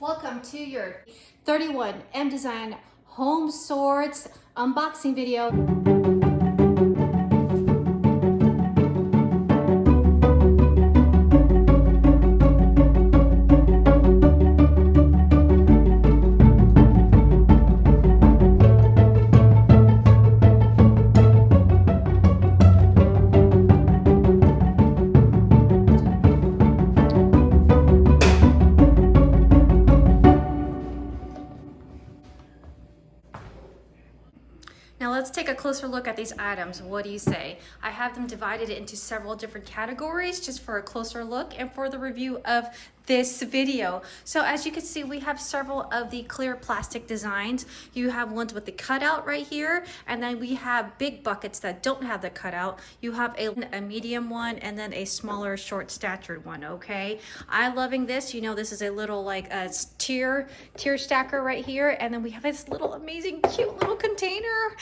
Welcome to your 31 mDesign Home Sorts unboxing video. Now let's take a closer look at these items. What do you say? I have them divided into several different categories just for a closer look and for the review of this video. So as you can see, we have several of the clear plastic designs. You have ones with the cutout right here, and then we have big buckets that don't have the cutout. You have a medium one and then a smaller short statured one, okay? I'm loving this. You know, this is a little like a tier stacker right here, and then we have this little amazing cute little container.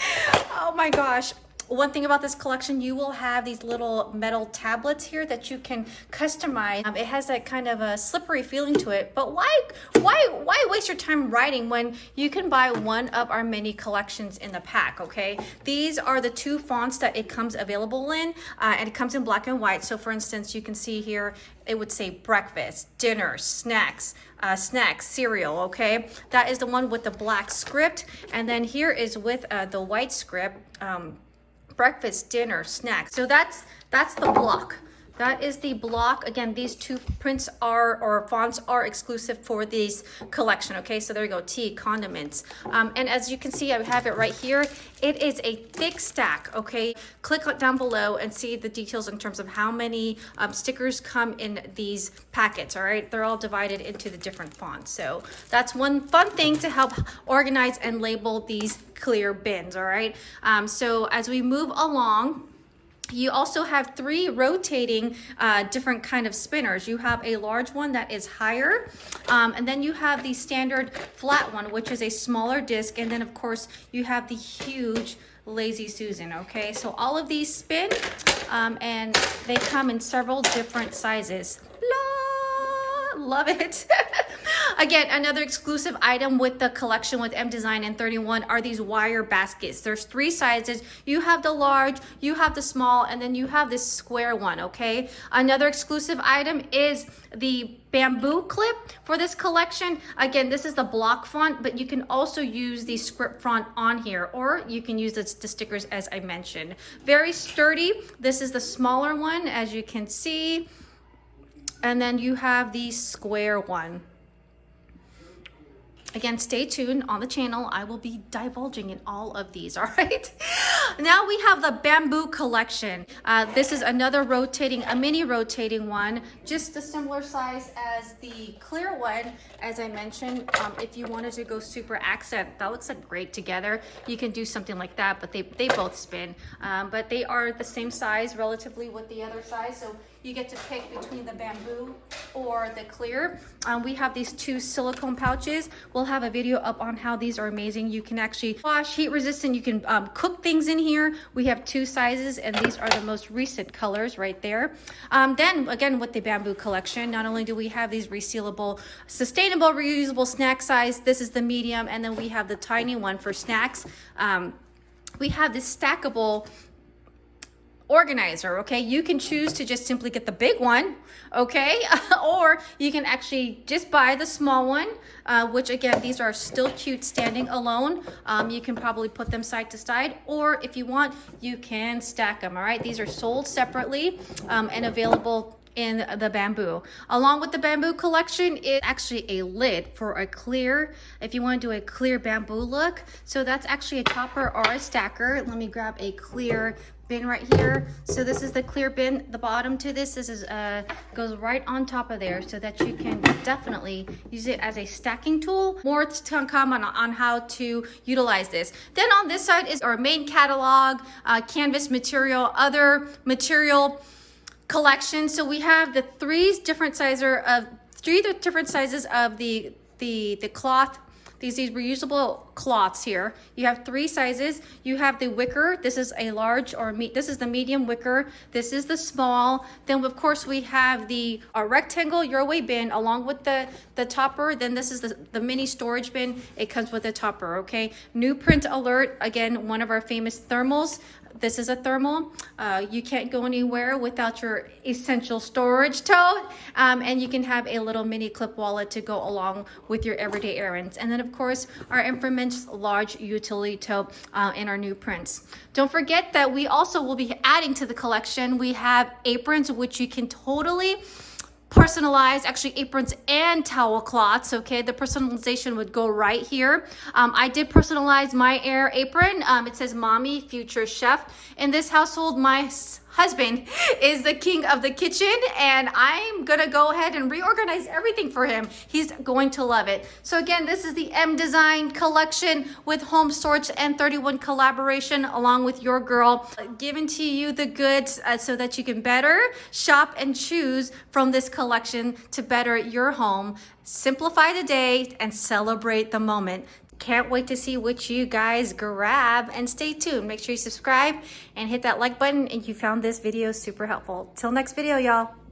Oh my gosh. One thing about this collection, you will have these little metal tablets here that you can customize. It has that kind of a slippery feeling to it, but why waste your time writing when you can buy one of our mini collections in the pack, okay? These are the two fonts that it comes available in, and it comes in black and white. So for instance, you can see here, it would say breakfast, dinner, snacks, cereal, okay? That is the one with the black script. And then here is with the white script, breakfast, dinner, snacks. So that's the block. That is the block. Again, these two prints or fonts are exclusive for this collection, okay? So there you go, tea, condiments. And as you can see, I have it right here. It is a thick stack, okay? Click down below and see the details in terms of how many stickers come in these packets, all right? They're all divided into the different fonts. So that's one fun thing to help organize and label these clear bins, all right? So as we move along, you also have three rotating different kind of spinners. You have a large one that is higher, and then you have the standard flat one, which is a smaller disc, and then of course you have the huge Lazy Susan, okay? So all of these spin, and they come in several different sizes. Love it. Again, another exclusive item with the collection with mDesign and 31 are these wire baskets. There's three sizes. You have the large, you have the small, and then you have this square one, okay? Another exclusive item is the bamboo clip for this collection. Again, this is the block font, but you can also use the script font on here, or you can use the stickers as I mentioned. Very sturdy. This is the smaller one, as you can see. And then you have the square one. Again, stay tuned on the channel. I will be divulging in all of these, all right? Now we have the bamboo collection. This is another a mini rotating one, just a similar size as the clear one. As I mentioned, if you wanted to go super accent, that looks like great together. You can do something like that, but they both spin. But they are the same size relatively with the other size, so you get to pick between the bamboo or the clear. We have these two silicone pouches. We'll have a video up on how these are amazing. You can actually wash, heat resistant. You can cook things in here. We have two sizes, and these are the most recent colors right there. Then again, with the bamboo collection, not only do we have these resealable, sustainable, reusable snack size, this is the medium, and then we have the tiny one for snacks. We have this stackable organizer, okay? You can choose to just simply get the big one, okay? Or you can actually just buy the small one, which again, these are still cute standing alone. You can probably put them side to side, or if you want, you can stack them, all right? These are sold separately and available in the bamboo. Along with the bamboo collection is actually a lid for a clear, if you want to do a clear bamboo look. So that's actually a topper or a stacker. Let me grab a clear bin right here. So this is the clear bin. The bottom to this is goes right on top of there, so that you can definitely use it as a stacking tool. More to come on how to utilize this. Then on this side is our main catalog, canvas material, other material collection. So we have the three different sizes of the cloth. These reusable cloths here. You have 3 sizes. You have the wicker. This is a large or this is the medium wicker. This is the small. Then of course we have the rectangle your way bin along with the topper. Then this is the mini storage bin. It comes with a topper, okay? New print alert. Again, one of our famous thermals. This is a thermal. You can't go anywhere without your essential storage tote. And you can have a little mini clip wallet to go along with your everyday errands. And then of course, our Inframinch large utility tote in our new prints. Don't forget that we also will be adding to the collection. We have aprons, which you can totally personalized, actually aprons and towel cloths, okay? The personalization would go right here. I did personalize my Air apron. It says Mommy, Future Chef. In this household, my husband is the king of the kitchen, and I'm gonna go ahead and reorganize everything for him. He's going to love it. So again, this is the mDesign collection with Home+Sort and 31 collaboration along with your girl, giving to you the goods so that you can better shop and choose from this collection to better your home, simplify the day, and celebrate the moment. Can't wait to see what you guys grab, and stay tuned. Make sure you subscribe and hit that like button if you found this video super helpful. Till next video, y'all.